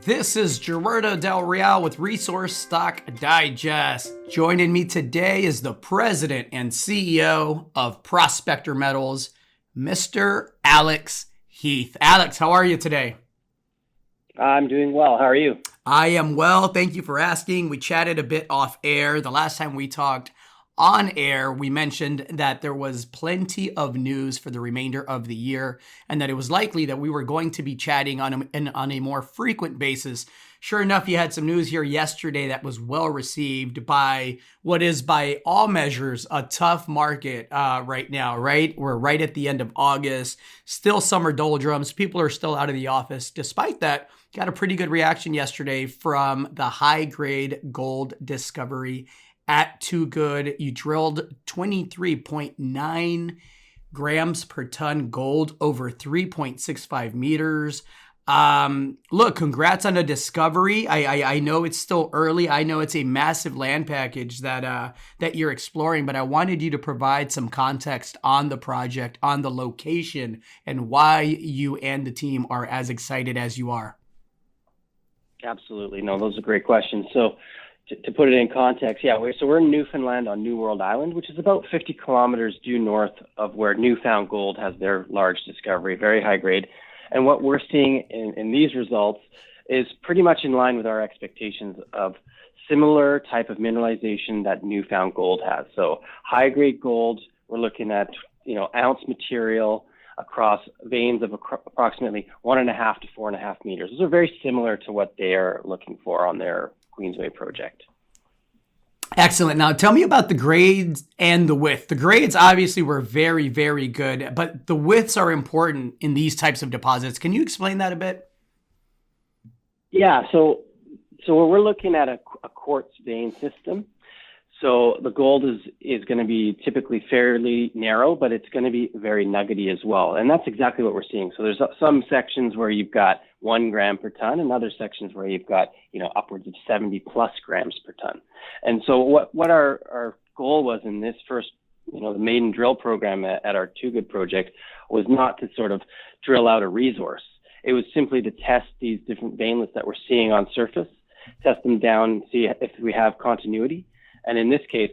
This is Gerardo Del Real with Resource Stock Digest. Joining me today is the president and CEO of Prospector Metals, Mr. Alex Heath. Alex, how are you today? I'm doing well. How are you? I am well. Thank you for asking. We chatted a bit off air. The last time we talked on air, we mentioned that there was plenty of news for the remainder of the year and that it was likely that we were going to be chatting on a more frequent basis. Sure enough, you had some news here yesterday that was well received by what is by all measures a tough market right now, right? We're right at the end of August, still summer doldrums. People are still out of the office. Despite that, got a pretty good reaction yesterday from the high-grade gold discovery at Too Good. You drilled 23.9 grams per ton gold over 3.65 meters. Look, congrats on the discovery. I know it's still early. I know it's a massive land package that you're exploring, but I wanted you to provide some context on the project, on the location, and why you and the team are as excited as you are. Absolutely. No, those are great questions. So to put it in context, we're in Newfoundland on New World Island, which is about 50 kilometers due north of where Newfound Gold has their large discovery, very high grade. And what we're seeing in these results is pretty much in line with our expectations of similar type of mineralization that Newfound Gold has. So high grade gold, we're looking at, ounce material across veins of approximately 1.5 to 4.5 meters. Those are very similar to what they are looking for on their Queensway project. Excellent. Now tell me about the grades and the width. The grades obviously were very, very good, but the widths are important in these types of deposits. Can you explain that a bit? Yeah, so we're looking at a quartz vein system. So the gold is going to be typically fairly narrow, but it's going to be very nuggety as well. And that's exactly what we're seeing. So there's some sections where you've got 1 gram per ton and other sections where you've got, upwards of 70 plus grams per ton. And so what our goal was in this first, the maiden drill program at our Too Good project was not to sort of drill out a resource. It was simply to test these different veinlets that we're seeing on surface, test them down, see if we have continuity. And in this case,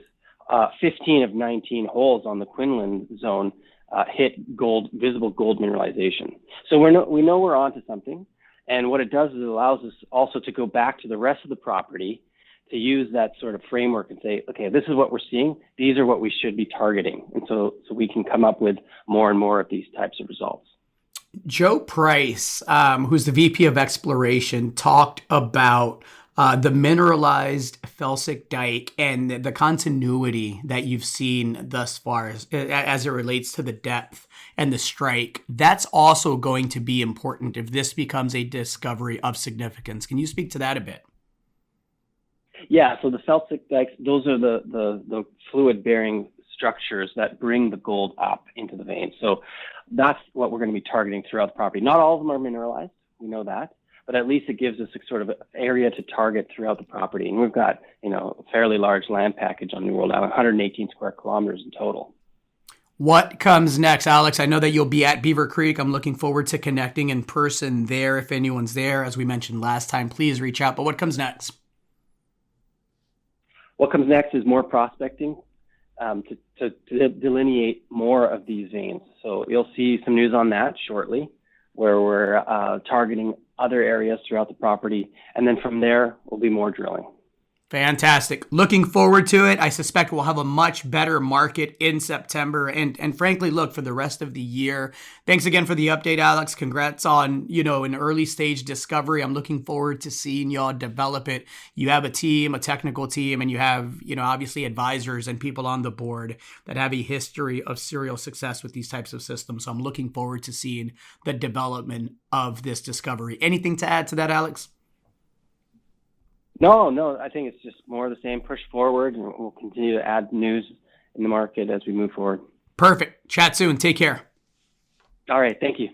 15 of 19 holes on the Quinlan zone hit visible gold mineralization. So we know we're onto something. And what it does is it allows us also to go back to the rest of the property to use that sort of framework and say, okay, this is what we're seeing. These are what we should be targeting. And so we can come up with more and more of these types of results. Joe Price, who's the VP of Exploration, talked about the mineralized felsic dike and the continuity that you've seen thus far as it relates to the depth and the strike. That's also going to be important if this becomes a discovery of significance. Can you speak to that a bit? Yeah, so the felsic dikes, those are the fluid-bearing structures that bring the gold up into the vein. So that's what we're going to be targeting throughout the property. Not all of them are mineralized, we know that. But at least it gives us a sort of area to target throughout the property. And we've got, a fairly large land package on New World Island, 118 square kilometers in total. What comes next, Alex? I know that you'll be at Beaver Creek. I'm looking forward to connecting in person there. If anyone's there, as we mentioned last time, please reach out. But what comes next? What comes next is more prospecting to delineate more of these veins. So you'll see some news on that shortly, where we're targeting other areas throughout the property. And then from there, will be more drilling. Fantastic. Looking forward to it. I suspect we'll have a much better market in September and frankly, look, for the rest of the year. Thanks again for the update, Alex. Congrats on, an early stage discovery. I'm looking forward to seeing y'all develop it. You have a team, a technical team, and you have, obviously advisors and people on the board that have a history of serial success with these types of systems. So I'm looking forward to seeing the development of this discovery. Anything to add to that, Alex? No, I think it's just more of the same, push forward, and we'll continue to add news in the market as we move forward. Perfect. Chat soon. Take care. All right. Thank you.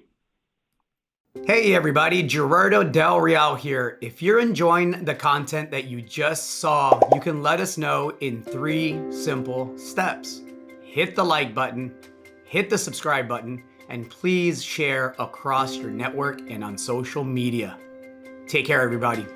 Hey everybody, Gerardo Del Real here. If you're enjoying the content that you just saw, you can let us know in 3 simple steps. Hit the like button, hit the subscribe button, and please share across your network and on social media. Take care, everybody.